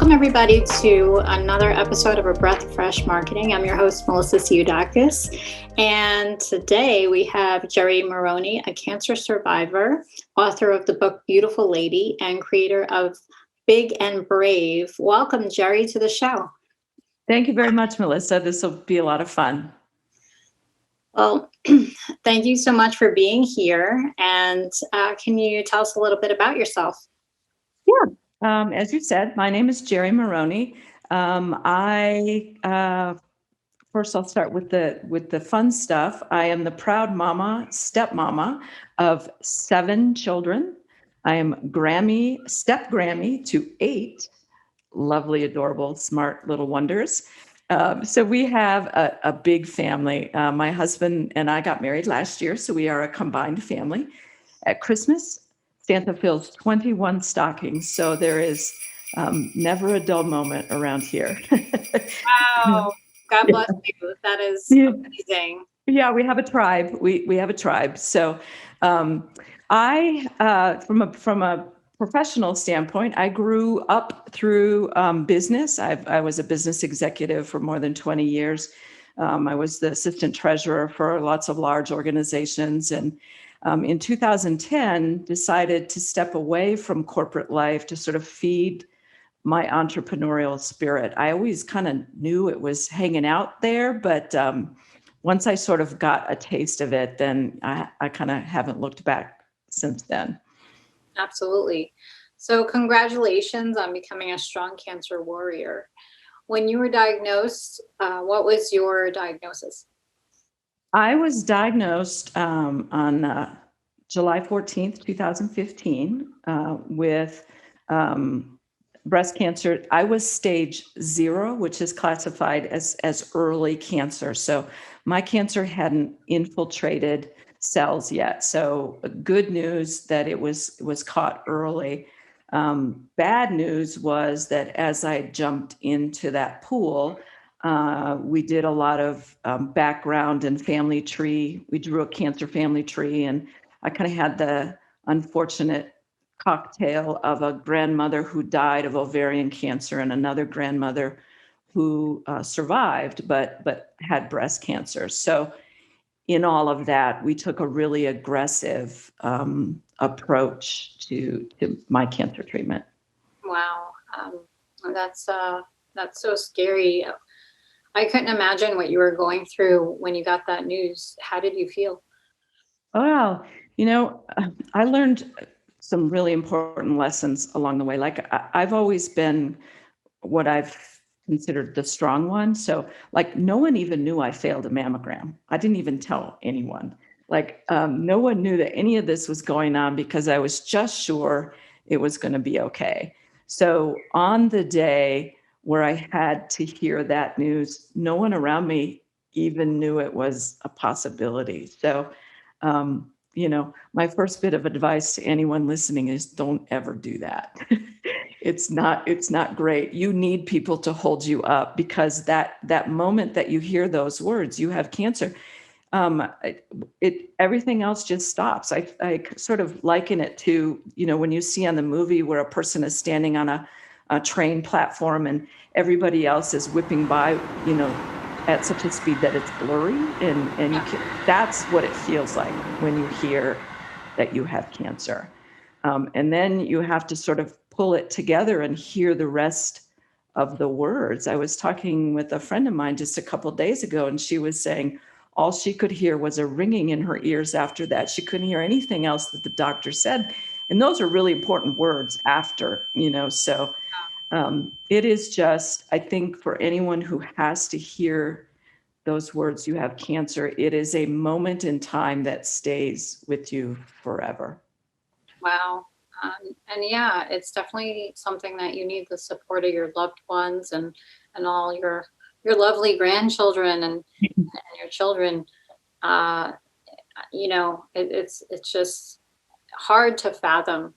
Welcome, everybody, to another episode of A Breath of Fresh Marketing. I'm your host, Melissa Psihudakis. And today we have Geri Maroney, a cancer survivor, author of the book Beautiful Lady, and creator of Big and Brave. Welcome, Geri, to the show. Thank you very much, Melissa. This will be a lot of fun. Well, thank you so much for being here. And can you tell us a little bit about yourself? Yeah. As you said, my name is Geri Maroney. First I'll start with the fun stuff. I am the proud stepmama of 7 children. I am step Grammy to 8 lovely, adorable, smart little wonders. So we have a big family. My husband and I got married last year, so we are a combined family. At Christmas, Santa fills 21 stockings, so there is never a dull moment around here. Wow. God bless you. That is amazing. Yeah, we have a tribe. We have a tribe. So I, from a professional standpoint, I grew up through business. I was a business executive for more than 20 years. I was the assistant treasurer for lots of large organizations. And in 2010, decided to step away from corporate life to sort of feed my entrepreneurial spirit. I always kind of knew it was hanging out there, but once I sort of got a taste of it, then I kind of haven't looked back since then. Absolutely. So congratulations on becoming a strong cancer warrior. When you were diagnosed, what was your diagnosis? I was diagnosed on July 14th, 2015 with breast cancer. I was stage 0, which is classified as early cancer. So my cancer hadn't infiltrated cells yet. So good news that it was caught early. Bad news was that as I jumped into that pool, we did a lot of background and family tree. We drew a cancer family tree, and I kind of had the unfortunate cocktail of a grandmother who died of ovarian cancer and another grandmother who survived but had breast cancer. So in all of that, we took a really aggressive approach to my cancer treatment. Wow, that's so scary. I couldn't imagine what you were going through when you got that news. How did you feel? Well, I learned some really important lessons along the way. Like I've always been what I've considered the strong one. So like no one even knew I failed a mammogram. I didn't even tell anyone. Like no one knew that any of this was going on because I was just sure it was going to be okay. So on the day where I had to hear that news, no one around me even knew it was a possibility. So, my first bit of advice to anyone listening is don't ever do that. It's not great. You need people to hold you up because that moment that you hear those words, you have cancer, everything else just stops. I sort of liken it to, when you see on the movie where a person is standing on a train platform and everybody else is whipping by, at such a speed that it's blurry, and that's what it feels like when you hear that you have cancer. And then you have to sort of pull it together and hear the rest of the words. I was talking with a friend of mine just a couple of days ago, and she was saying all she could hear was a ringing in her ears after that. She couldn't hear anything else that the doctor said. And those are really important words after, so it is just, I think for anyone who has to hear those words, you have cancer, it is a moment in time that stays with you forever. Wow. And yeah, it's definitely something that you need the support of your loved ones and all your lovely grandchildren and your children. It's just hard to fathom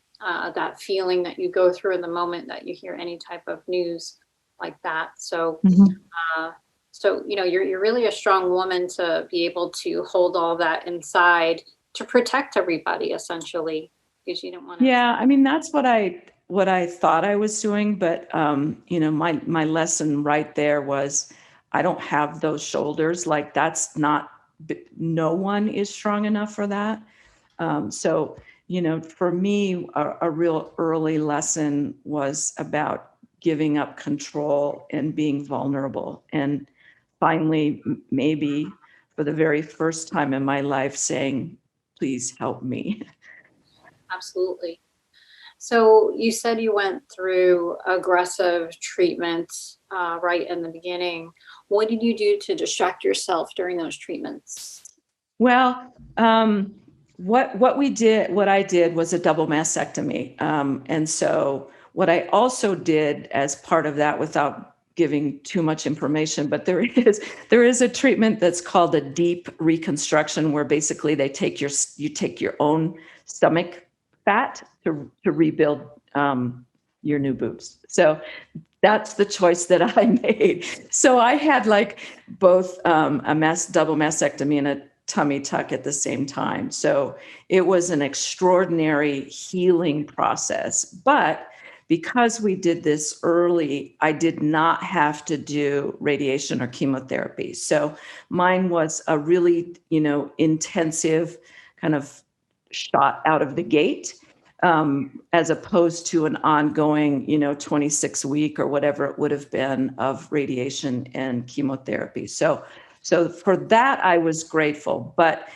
that feeling that you go through in the moment that you hear any type of news like that. So, you're really a strong woman to be able to hold all that inside to protect everybody, essentially, because you don't want to. Yeah, I mean, that's what I what I thought I was doing, but my lesson right there was I don't have those shoulders. Like that's not, no one is strong enough for that. So, for me, a real early lesson was about giving up control and being vulnerable. And finally, maybe for the very first time in my life, saying, please help me. Absolutely. So you said you went through aggressive treatment right in the beginning. What did you do to distract yourself during those treatments? Well, what I did was a double mastectomy. And so what I also did as part of that, without giving too much information, but there is a treatment that's called a deep reconstruction, where basically you take your own stomach fat to rebuild your new boobs. So that's the choice that I made. So I had like both double mastectomy and a tummy tuck at the same time. So it was an extraordinary healing process. But because we did this early, I did not have to do radiation or chemotherapy. So mine was a really, intensive kind of shot out of the gate, as opposed to an ongoing, 26-week or whatever it would have been of radiation and chemotherapy. So for that, I was grateful, but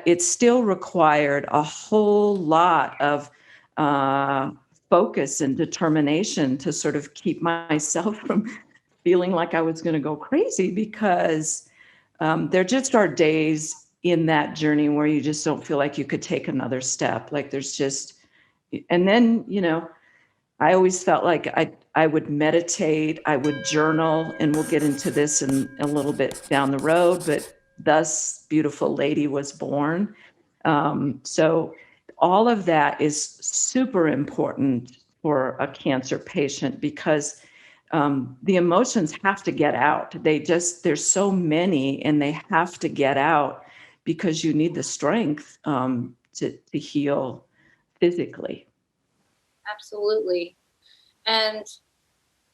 it still required a whole lot of focus and determination to sort of keep myself from feeling like I was going to go crazy, because there just are days in that journey where you just don't feel like you could take another step. Like there's just, and then, I always felt like I would meditate, I would journal, and we'll get into this in a little bit down the road, but thus Beautiful Lady was born. So all of that is super important for a cancer patient, because the emotions have to get out. There's so many, and they have to get out because you need the strength to heal physically. Absolutely. And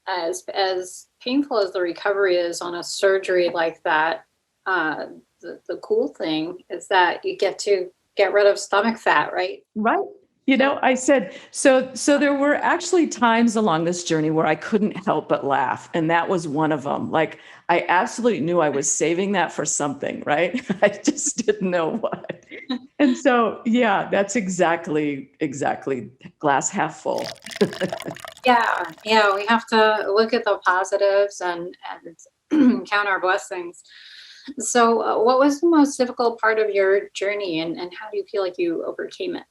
as painful as the recovery is on a surgery like that, the cool thing is that you get to get rid of stomach fat, right? Right. I said, so there were actually times along this journey where I couldn't help but laugh. And that was one of them. Like I absolutely knew I was saving that for something, right? I just didn't know what. And so, yeah, that's exactly glass half full. Yeah, we have to look at the positives and count our blessings. So, what was the most difficult part of your journey, and how do you feel like you overcame it?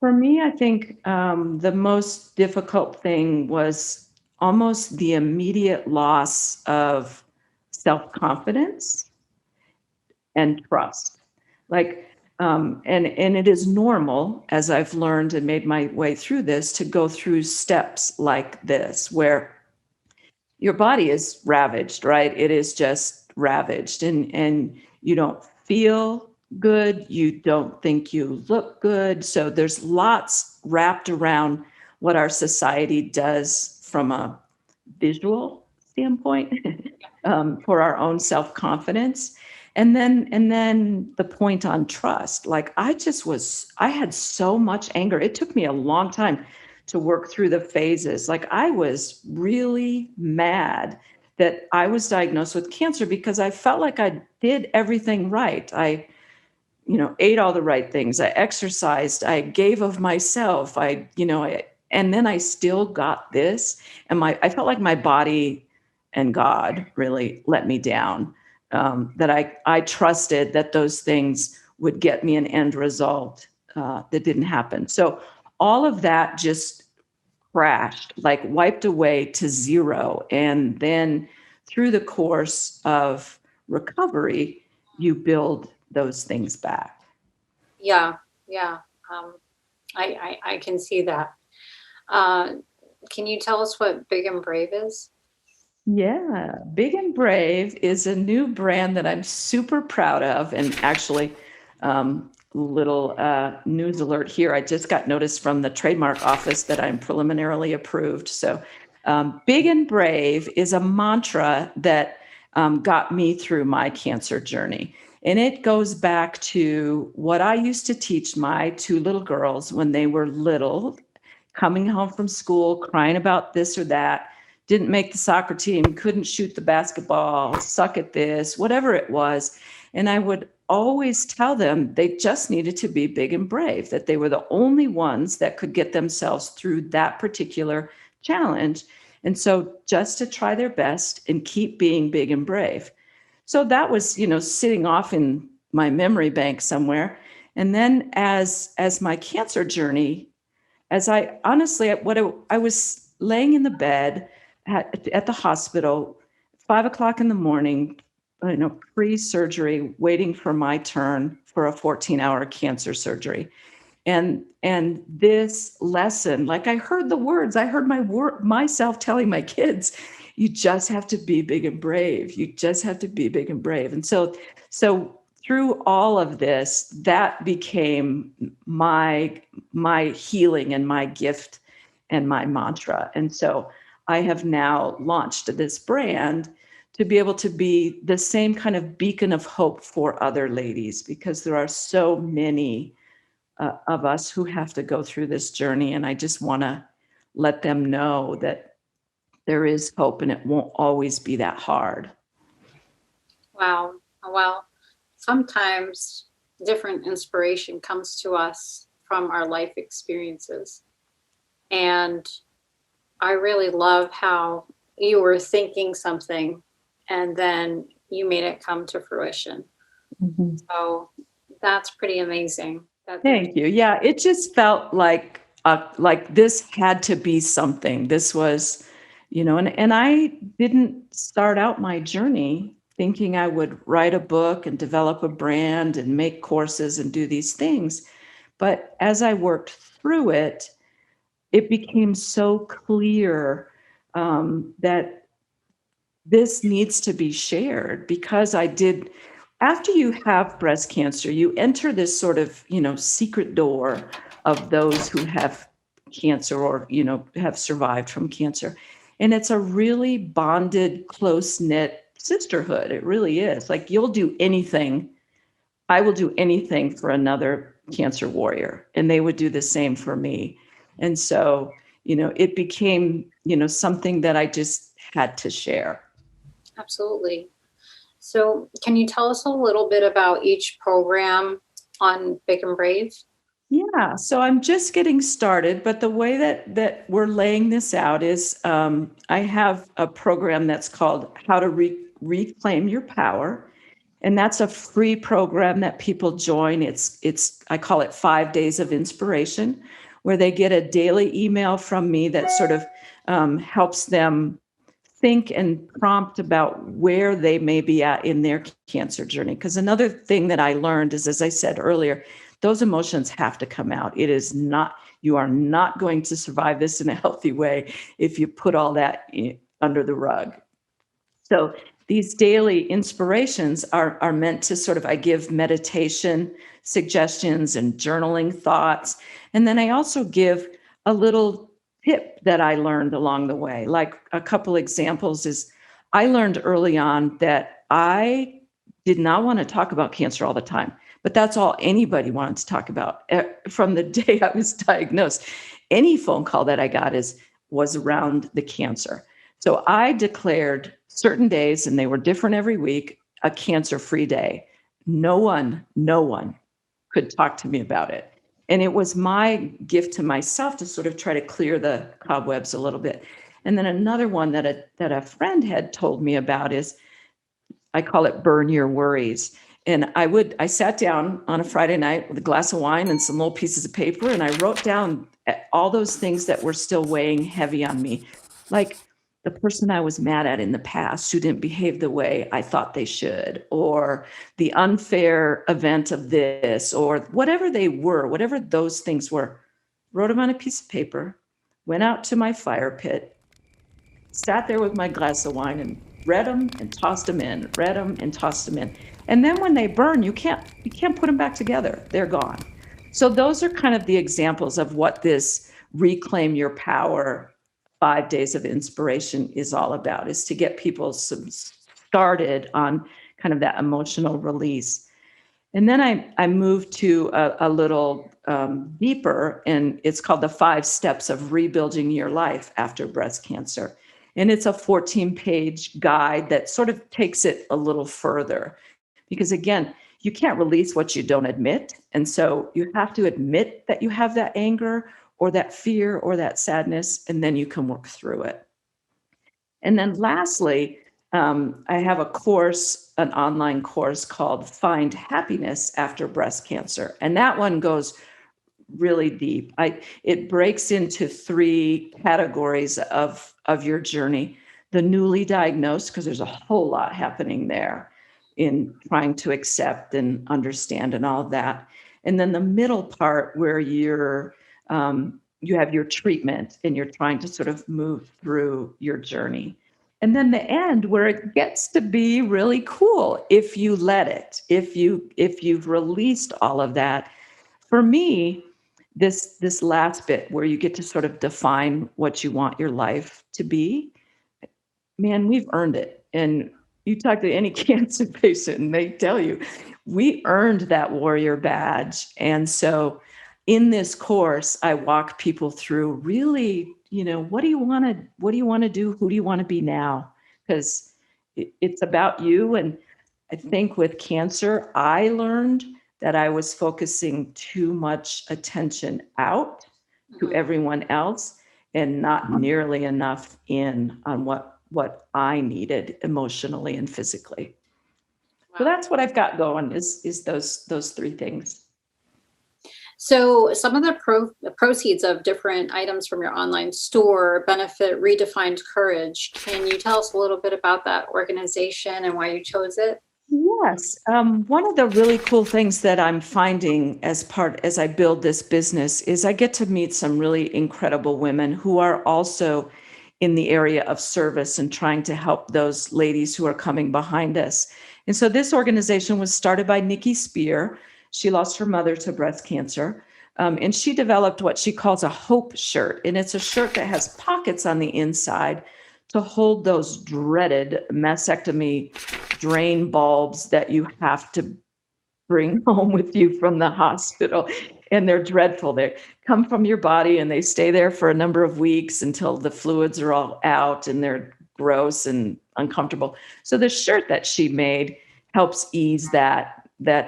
For me, I think the most difficult thing was almost the immediate loss of self-confidence and trust. Like, and it is normal, as I've learned and made my way through this, to go through steps like this, where your body is ravaged, right? It is just ravaged, and you don't feel good. You don't think you look good. So there's lots wrapped around what our society does from a visual standpoint, for our own self-confidence. And then the point on trust. Like I had so much anger. It took me a long time to work through the phases. Like I was really mad that I was diagnosed with cancer, because I felt like I did everything right. I, ate all the right things. I exercised, I gave of myself. And then I still got this, and I felt like my body and God really let me down. That I trusted that those things would get me an end result that didn't happen. So all of that just crashed, like wiped away to zero. And then through the course of recovery, you build those things back. Yeah, yeah. Um, I can see that. Uh, can you tell us what Big and Brave is? Yeah, Big and Brave is a new brand that I'm super proud of, and actually little news alert here. I just got notice from the trademark office that I'm preliminarily approved. So big and brave is a mantra that got me through my cancer journey. And it goes back to what I used to teach my two little girls when they were little, coming home from school, crying about this or that, didn't make the soccer team, couldn't shoot the basketball, suck at this, whatever it was. And I would always tell them they just needed to be big and brave, that they were the only ones that could get themselves through that particular challenge. And so just to try their best and keep being big and brave. So that was, sitting off in my memory bank somewhere. And then as my cancer journey, as I honestly, I was laying in the bed at the hospital, 5:00 in the morning, pre-surgery, waiting for my turn for a 14-hour cancer surgery. And this lesson, like I heard the words, I heard myself telling my kids, you just have to be big and brave. You just have to be big and brave. And so through all of this, that became my healing and my gift and my mantra. And so I have now launched this brand to be able to be the same kind of beacon of hope for other ladies, because there are so many of us who have to go through this journey. And I just want to let them know that there is hope and it won't always be that hard. Wow. Well, sometimes different inspiration comes to us from our life experiences. And I really love how you were thinking something and then you made it come to fruition. Mm-hmm. So that's pretty amazing. Thank you. Yeah, it just felt like this had to be something. This was, and I didn't start out my journey thinking I would write a book and develop a brand and make courses and do these things. But as I worked through it, it became so clear that this needs to be shared, because after you have breast cancer, you enter this sort of, secret door of those who have cancer or, have survived from cancer. And it's a really bonded, close-knit sisterhood. It really is. Like, you'll do anything. I will do anything for another cancer warrior, and they would do the same for me. And so, it became, something that I just had to share. Absolutely. So can you tell us a little bit about each program on Big and Brave? Yeah, so I'm just getting started, but the way that we're laying this out is I have a program that's called How to Reclaim Your Power. And that's a free program that people join. I call it 5 days of inspiration, where they get a daily email from me that sort of helps them think and prompt about where they may be at in their cancer journey. Because another thing that I learned is, as I said earlier, those emotions have to come out. You are not going to survive this in a healthy way if you put all that under the rug. So these daily inspirations are meant to sort of, I give meditation suggestions and journaling thoughts. And then I also give a little tip that I learned along the way. Like, a couple examples is, I learned early on that I did not want to talk about cancer all the time, but that's all anybody wanted to talk about. From the day I was diagnosed, any phone call that I got was around the cancer. So I declared certain days, and they were different every week, a cancer-free day. No one could talk to me about it. And it was my gift to myself to sort of try to clear the cobwebs a little bit. And then another one that a friend had told me about is, I call it burn your worries. And I sat down on a Friday night with a glass of wine and some little pieces of paper, and I wrote down all those things that were still weighing heavy on me. Like, the person I was mad at in the past who didn't behave the way I thought they should, or the unfair event of this, or whatever they were, whatever those things were, wrote them on a piece of paper, went out to my fire pit, sat there with my glass of wine, and read them and tossed them in, read them and tossed them in. And then when they burn, you can't put them back together. They're gone. So those are kind of the examples of what this Reclaim Your Power 5 days of inspiration is all about, is to get people started on kind of that emotional release. And then I moved to a little deeper, and it's called the 5 Steps of Rebuilding Your Life After Breast Cancer. And it's a 14-page guide that sort of takes it a little further, because again, you can't release what you don't admit. And so you have to admit that you have that anger or that fear or that sadness, and then you can work through it. And then lastly, I have a course, an online course called Find Happiness After Breast Cancer. And that one goes really deep. It breaks into 3 categories of your journey. The newly diagnosed, because there's a whole lot happening there in trying to accept and understand and all of that. And then the middle part where you have your treatment and you're trying to sort of move through your journey. And then the end where it gets to be really cool if you let it, if you've released all of that. For me, this last bit where you get to sort of define what you want your life to be, man, we've earned it. And you talk to any cancer patient and they tell you, we earned that warrior badge. And so in this course, I walk people through really, what do you want to do? Who do you want to be now? Because it's about you. And I think with cancer, I learned that I was focusing too much attention out to everyone else and not nearly enough in on what I needed emotionally and physically. Wow. So that's what I've got going is those 3 things. So some of the proceeds of different items from your online store benefit Redefined Courage. Can you tell us a little bit about that organization and why you chose it? Yes. One of the really cool things that I'm finding as I build this business is I get to meet some really incredible women who are also in the area of service and trying to help those ladies who are coming behind us. And so this organization was started by Nikki Spear. She lost her mother to breast cancer. And she developed what she calls a hope shirt. And it's a shirt that has pockets on the inside to hold those dreaded mastectomy drain bulbs that you have to bring home with you from the hospital. And they're dreadful. They come from your body and they stay there for a number of weeks until the fluids are all out and they're gross and uncomfortable. So the shirt that she made helps ease that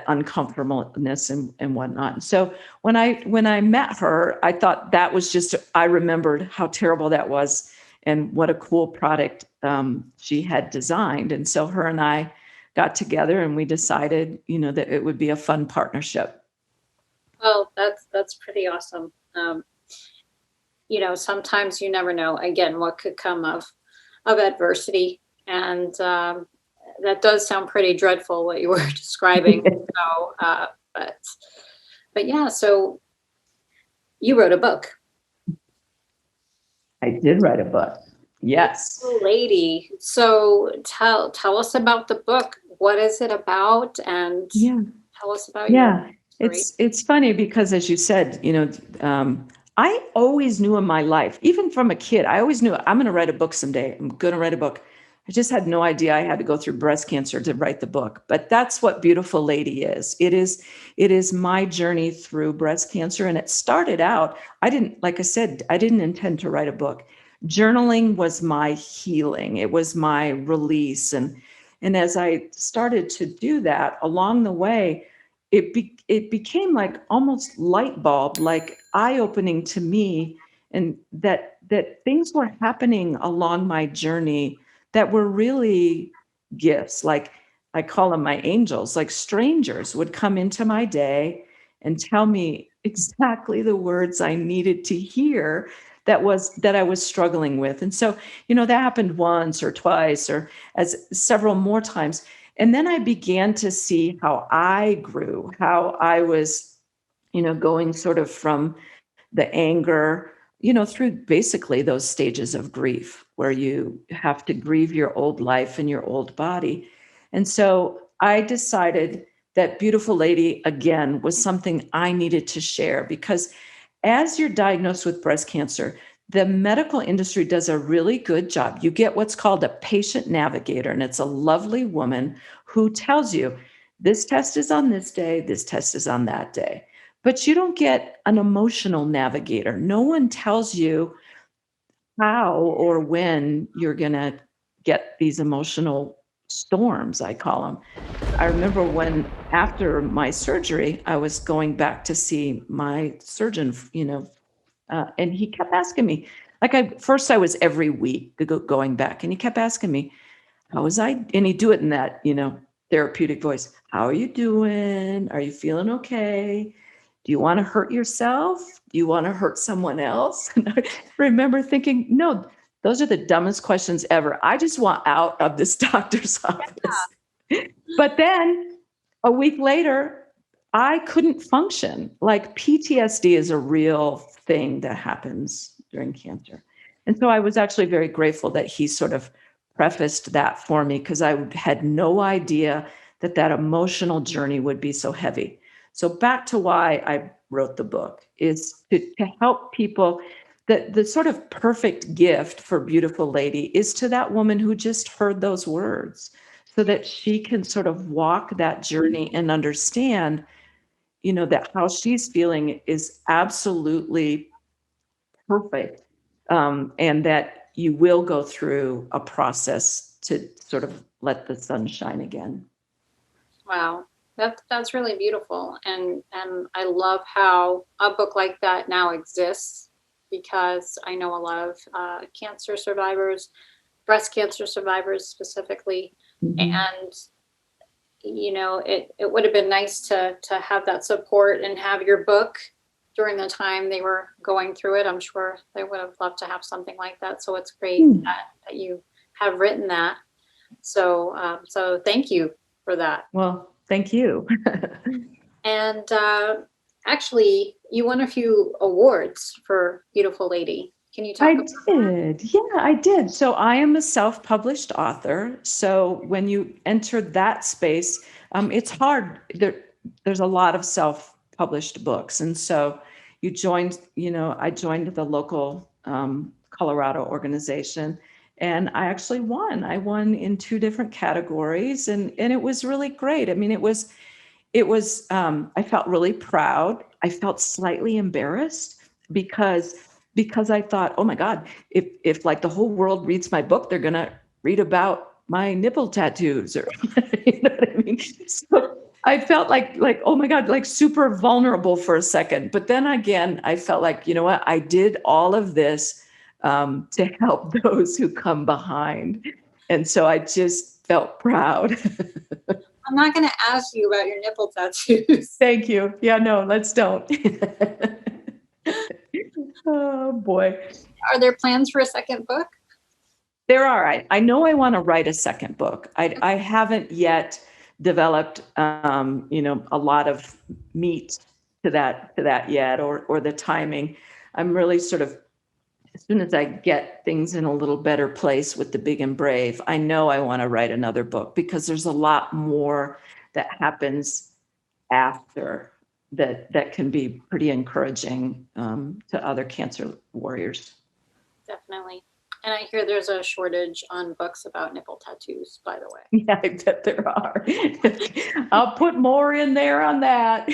uncomfortableness and whatnot. So when I met her, I thought that was I remembered how terrible that was and what a cool product she had designed. And so her and I got together and we decided, that it would be a fun partnership. Well, that's pretty awesome. Sometimes you never know, again, what could come of adversity. And that does sound pretty dreadful, what you were describing. But yeah, so you wrote a book. I did write a book. Yes. Lady. So tell us about the book. What is it about? And tell us about your story. It's funny because, as you said, I always knew in my life, even from a kid, I always knew I'm going to write a book someday. I'm going to write a book. I just had no idea I had to go through breast cancer to write the book. But that's what Beautiful Lady is. It is my journey through breast cancer. And it started out, like I said, I didn't intend to write a book. Journaling was my healing. It was my release. And as I started to do that along the way, it became like almost light bulb, like eye-opening to me, and that things were happening along my journey that were really gifts. Like I call them my angels, like strangers would come into my day and tell me exactly the words I needed to hear that I was struggling with. And so, that happened once or twice or as several more times. And then I began to see how I grew, how I was, going sort of from the anger through basically those stages of grief where you have to grieve your old life and your old body. And so I decided that Beautiful Lady, again, was something I needed to share, because as you're diagnosed with breast cancer, the medical industry does a really good job. You get what's called a patient navigator, and it's a lovely woman who tells you this test is on this day, this test is on that day. But you don't get an emotional navigator. No one tells you how or when you're going to get these emotional storms, I call them. I remember when, after my surgery, I was going back to see my surgeon, and he kept asking me, first I was every week going back, and he kept asking me, how was I? And he'd do it in that, therapeutic voice. How are you doing? Are you feeling okay? Do you want to hurt yourself? Do you want to hurt someone else? And I remember thinking, no, those are the dumbest questions ever. I just want out of this doctor's office. Yeah. But then a week later, I couldn't function. Like, PTSD is a real thing that happens during cancer. And so I was actually very grateful that he sort of prefaced that for me, because I had no idea that emotional journey would be so heavy. So back to why I wrote the book is to help people. The sort of perfect gift for Beautiful Lady is to that woman who just heard those words, so that she can sort of walk that journey and understand, that how she's feeling is absolutely perfect. And that you will go through a process to sort of let the sun shine again. Wow. That's really beautiful. And I love how a book like that now exists, because I know a lot of cancer survivors, breast cancer survivors specifically. Mm-hmm. And, it would have been nice to have that support and have your book during the time they were going through it. I'm sure they would have loved to have something like that. So it's great that you have written that. So thank you for that. Well, thank you. And actually, you won a few awards for Beautiful Lady. Can you talk about that? Yeah, I did. So I am a self-published author. So when you enter that space, it's hard. There's a lot of self-published books. And so I joined the local Colorado organization, and I actually won. I won in 2 different categories, and it was really great. I mean, it was I felt really proud. I felt slightly embarrassed because I thought, oh my God, if like the whole world reads my book, they're going to read about my nipple tattoos, or, you know what I mean? So I felt like, oh my God, like super vulnerable for a second. But then again, I felt like, you know what, I did all of this to help those who come behind. And so I just felt proud. I'm not going to ask you about your nipple tattoos. Thank you. Yeah, no, let's don't. Oh boy. Are there plans for a second book? There are. I know I want to write a second book. I haven't yet developed, a lot of meat to that yet, or the timing. I'm really sort of, as soon as I get things in a little better place with The Big and Brave, I know I want to write another book, because there's a lot more that happens after that can be pretty encouraging to other cancer warriors. Definitely. And I hear there's a shortage on books about nipple tattoos, by the way. Yeah, I bet there are. I'll put more in there on that.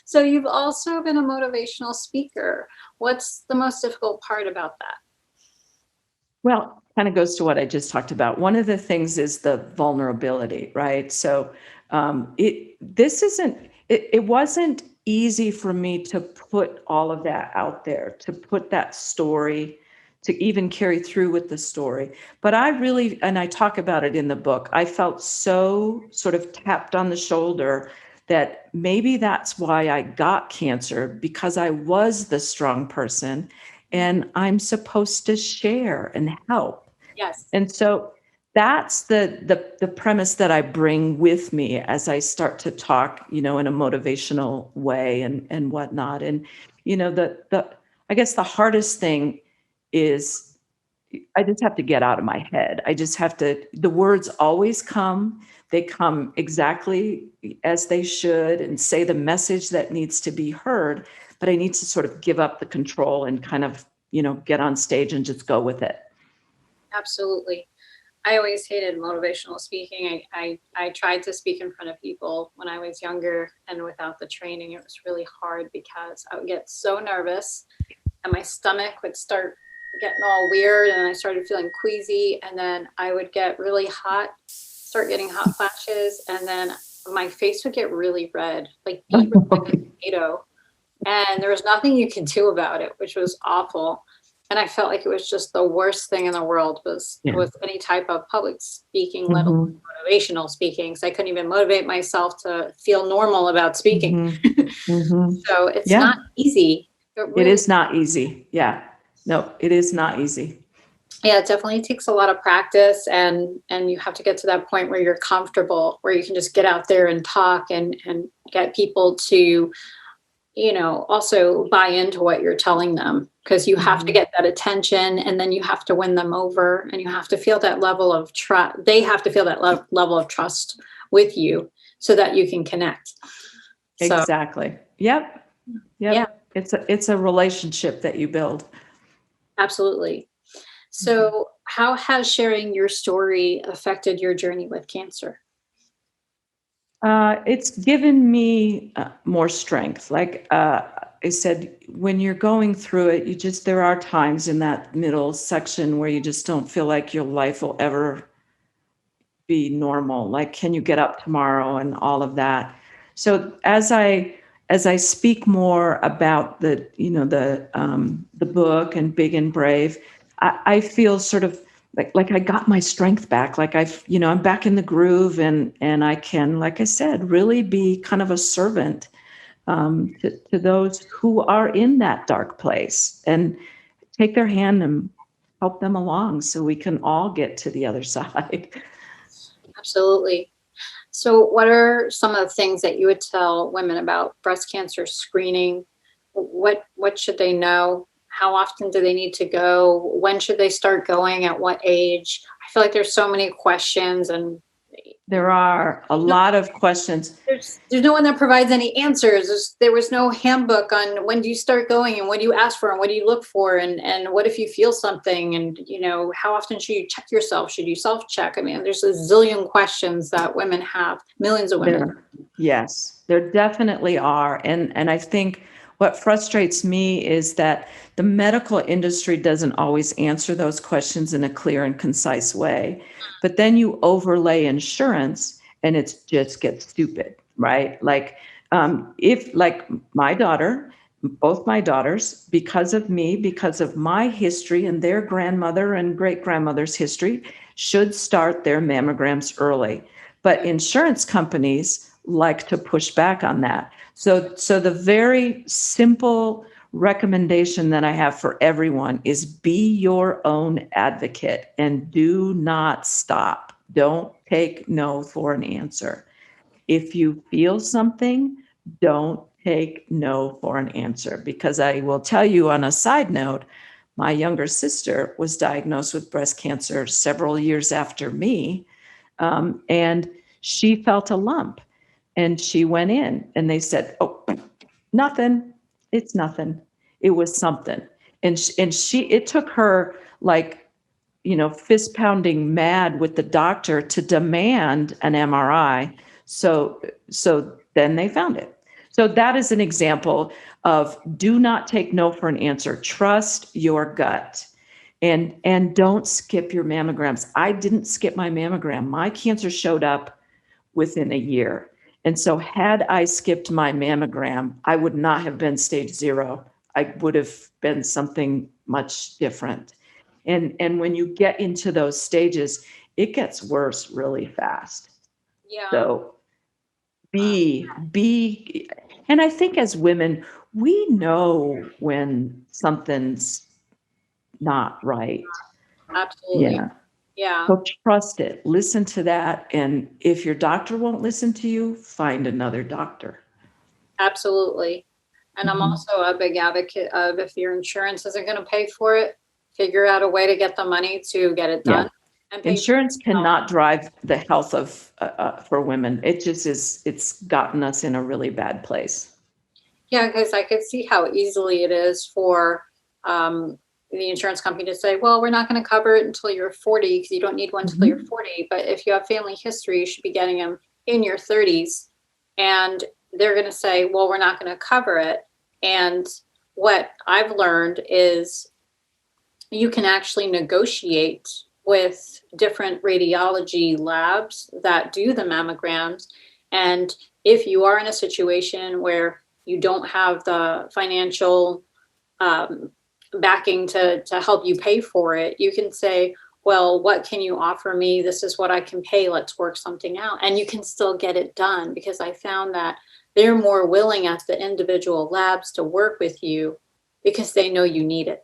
So you've also been a motivational speaker. What's the most difficult part about that? Well, kind of goes to what I just talked about. One of the things is the vulnerability, right? So it wasn't easy for me to put all of that out there, to put that story, to even carry through with the story. But I really, and I talk about it in the book, I felt so sort of tapped on the shoulder that maybe that's why I got cancer, because I was the strong person and I'm supposed to share and help. Yes. And so that's the premise that I bring with me as I start to talk, in a motivational way and whatnot. And, the I guess the hardest thing is I just have to get out of my head. I just have to, the words always come. They come exactly as they should and say the message that needs to be heard. But I need to sort of give up the control and kind of, get on stage and just go with it. Absolutely. I always hated motivational speaking. I tried to speak in front of people when I was younger, and without the training, it was really hard because I would get so nervous and my stomach would start getting all weird and I started feeling queasy, and then I would get really hot, start getting hot flashes, and then my face would get really red, like beet red, like a tomato. And there was nothing you could do about it, which was awful. And I felt like it was just the worst thing in the world was with any type of public speaking, let alone motivational speaking. So I couldn't even motivate myself to feel normal about speaking. So it's not easy. It is not easy. Yeah. No, it is not easy. Yeah, it definitely takes a lot of practice, and you have to get to that point where you're comfortable, where you can just get out there and talk and get people to, also buy into what you're telling them, because you have to get that attention, and then you have to win them over, and you have to feel that level of trust. They have to feel that level of trust with you so that you can connect. Exactly. Yep. Yeah. It's a relationship that you build. Absolutely. So how has sharing your story affected your journey with cancer? It's given me more strength. Like I said, when you're going through it, there are times in that middle section where you just don't feel like your life will ever be normal. Like, can you get up tomorrow and all of that? So as I speak more about the book and Big and Brave, I feel sort of like I got my strength back. Like I'm back in the groove, and I can, like I said, really be kind of a servant to those who are in that dark place, and take their hand and help them along so we can all get to the other side. Absolutely. So what are some of the things that you would tell women about breast cancer screening? What should they know? How often do they need to go? When should they start going? At what age? I feel like there's so many questions, and there are a lot of questions. There's no one that provides any answers. There was no handbook on when do you start going, and what do you ask for, and what do you look for, and what if you feel something, and how often should you check yourself? Should you self-check? I mean, there's a zillion questions that women have, millions of women. Yes, there definitely are. And I think what frustrates me is that the medical industry doesn't always answer those questions in a clear and concise way. But then you overlay insurance and it just gets stupid, right? Like if like both my daughters, because of me, because of my history and their grandmother and great grandmother's history, should start their mammograms early. But insurance companies like to push back on that. So the very simple recommendation that I have for everyone is be your own advocate and do not stop. Don't take no for an answer. If you feel something, don't take no for an answer, because I will tell you on a side note, my younger sister was diagnosed with breast cancer several years after me, and she felt a lump. And she went in and they said, oh, nothing. It's nothing. It was something. And it took her like, fist pounding mad with the doctor to demand an MRI. So then they found it. So that is an example of do not take no for an answer. Trust your gut. And don't skip your mammograms. I didn't skip my mammogram. My cancer showed up within a year. And so had I skipped my mammogram, I would not have been stage 0. I would have been something much different. And when you get into those stages, it gets worse really fast. Yeah. So and I think as women, we know when something's not right. Absolutely. Yeah, So trust it, listen to that. And if your doctor won't listen to you, find another doctor. absolutely. And I'm Mhm. also a big advocate of, if your insurance isn't going to pay for it, figure out a way to get the money to get it Yeah. done and pay for Insurance yourself. cannot drive the health of for women. It just is. It's gotten us in a really bad place. Yeah, because I could see how easily it is for um, the insurance company to say, well, we're not going to cover it until you're 40 because you don't need one until you're Mhm. 40. But if you have family history, you should be getting them in your 30s. And they're going to say, well, we're not going to cover it. And what I've learned is you can actually negotiate with different radiology labs that do the mammograms. And if you are in a situation where you don't have the financial um, backing to help you pay for it, you can say, well, what can you offer me? This is what I can pay. Let's work something out. And you can still get it done, because I found that they're more willing at the individual labs to work with you because they know you need it.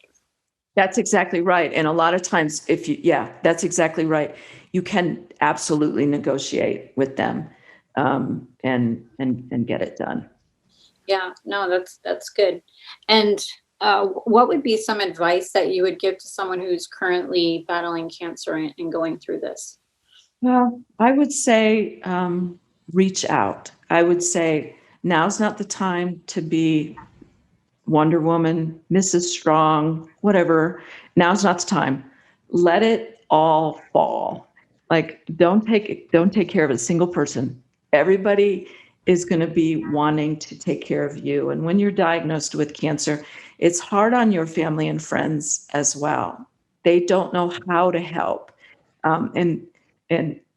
That's exactly right. And a lot of times, yeah, that's exactly right. You can absolutely negotiate with them, and get it done. Yeah, no, that's good. And what would be some advice that you would give to someone who's currently battling cancer and going through this? Well, I would say reach out. I would say now's not the time to be Wonder Woman, Mrs. Strong, whatever. Now's not the time. Let it all fall. Like, don't take care of a single person. Everybody is going to be wanting to take care of you. And when you're diagnosed with cancer, it's hard on your family and friends as well. They don't know how to help. And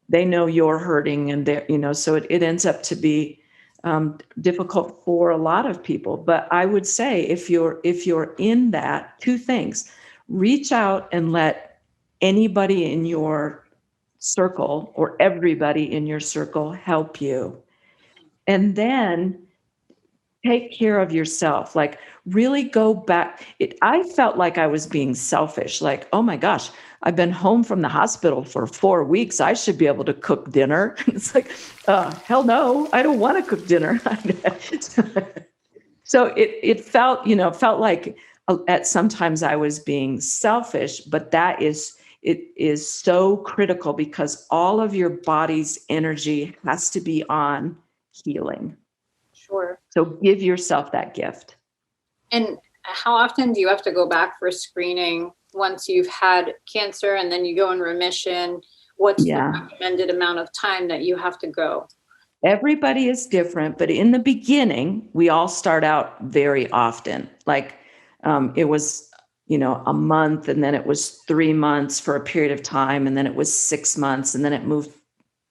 they know you're hurting, and so it ends up to be difficult for a lot of people. But I would say, if you're in that, two things: reach out and let anybody in your circle or everybody in your circle help you, and then take care of yourself. Like, really go back. I felt like I was being selfish. Like, oh my gosh, I've been home from the hospital for 4 weeks. I should be able to cook dinner. It's like, hell no, I don't want to cook dinner. So it felt like at sometimes I was being selfish, but it is so critical, because all of your body's energy has to be on healing. Sure. So give yourself that gift. And how often do you have to go back for screening once you've had cancer and then you go in remission? What's the Yeah. recommended amount of time that you have to go? Everybody is different, but in the beginning, we all start out very often. Like, it was, a month, and then it was 3 months for a period of time, and then it was 6 months, and then it moved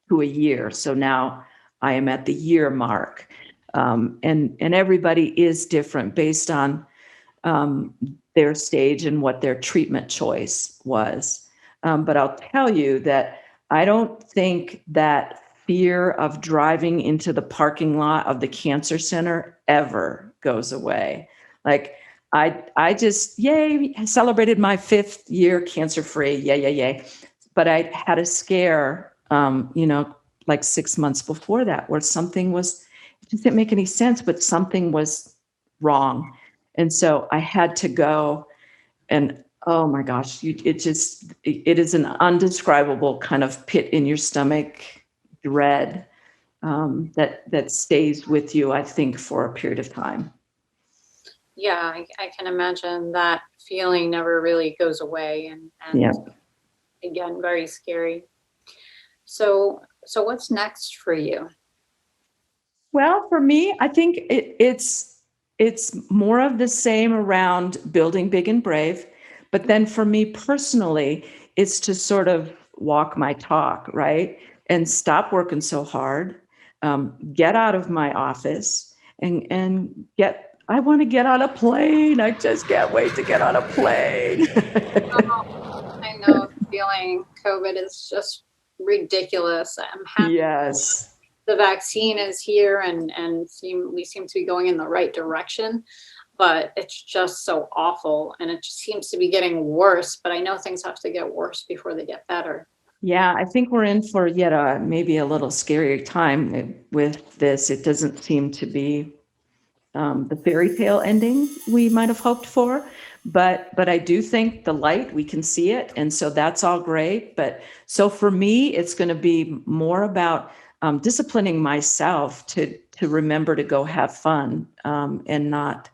to a year. So now I am at the year mark. And everybody is different based on um, their stage and what their treatment choice was. But I'll tell you that I don't think that fear of driving into the parking lot of the cancer center ever goes away. Like, I just, yay, celebrated my 5th year cancer free. Yay, yay, yay. But I had a scare, like 6 months before that, where it just didn't make any sense, but something was wrong. And so I had to go, and oh my gosh, it is an undescribable kind of pit in your stomach dread, that stays with you, I think, for a period of time. Yeah, I can imagine that feeling never really goes away, and Yeah. again, very scary. So what's next for you? Well, for me, I think it's more of the same around building big and brave. But then for me personally, it's to sort of walk my talk, right? And stop working so hard, get out of my office, and I want to get on a plane. I just can't wait to get on a plane. I know the feeling. COVID is just ridiculous. I'm happy Yes. the vaccine is here, and we seem to be going in the right direction, but it's just so awful, and it just seems to be getting worse. But I know things have to get worse before they get better. Yeah, I think we're in for yet maybe a little scary time with this. It doesn't seem to be the fairy tale ending we might have hoped for, but I do think the light, we can see it, and so that's all great. But so for me, it's going to be more about disciplining myself to remember to go have fun, and not.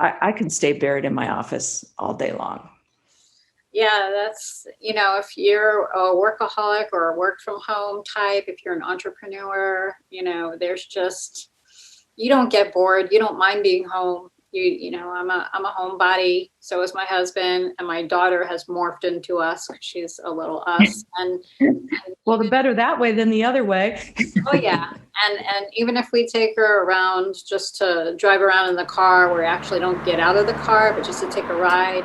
I can stay buried in my office all day long. Yeah, that's, if you're a workaholic or a work from home type, if you're an entrepreneur, there's just, you don't get bored. You don't mind being home. I'm a homebody. So is my husband, and my daughter has morphed into us. She's a little us. And Well, the better that way than the other way. oh yeah. And even if we take her around just to drive around in the car, where we actually don't get out of the car, but just to take a ride,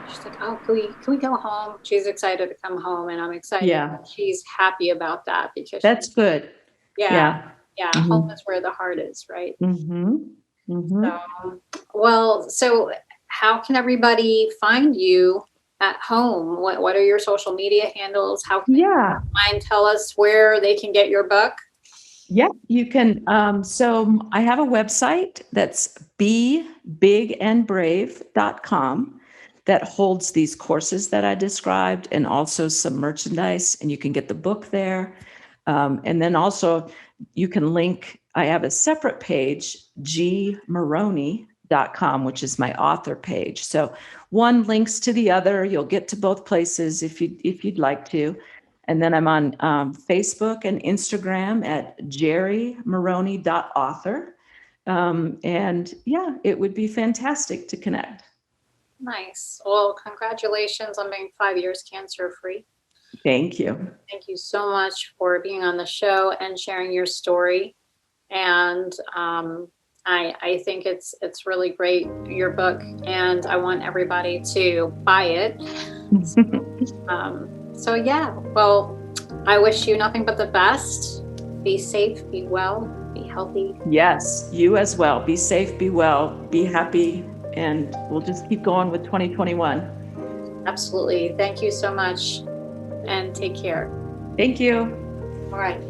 she's like, oh, can we go home? She's excited to come home, and I'm excited. Yeah. She's happy about that because That's good. yeah. Mhm. Home is where the heart is, right? Mm-hmm. Mm-hmm. So how can everybody find you at home? What are your social media handles? How can they tell us where they can get your book? Yeah, you can. So I have a website that's bebigandbrave.com that holds these courses that I described, and also some merchandise, and you can get the book there. And then also you can link, I have a separate page, gmaroney.com, which is my author page. So one links to the other. You'll get to both places if you'd like to. And then I'm on Facebook and Instagram at gerimaroney.author. And yeah, it would be fantastic to connect. Nice. Well, congratulations on being 5 years cancer-free. Thank you. Thank you so much for being on the show and sharing your story. And I think it's really great, your book, and I want everybody to buy it. So yeah, well, I wish you nothing but the best. Be safe, be well, be healthy. Yes, you as well. Be safe, be well, be happy, and we'll just keep going with 2021. Absolutely. Thank you so much, and take care. Thank you. All right.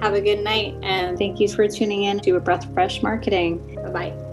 Have a good night, and thank you for tuning in to A Breath of Fresh Marketing. Bye-bye.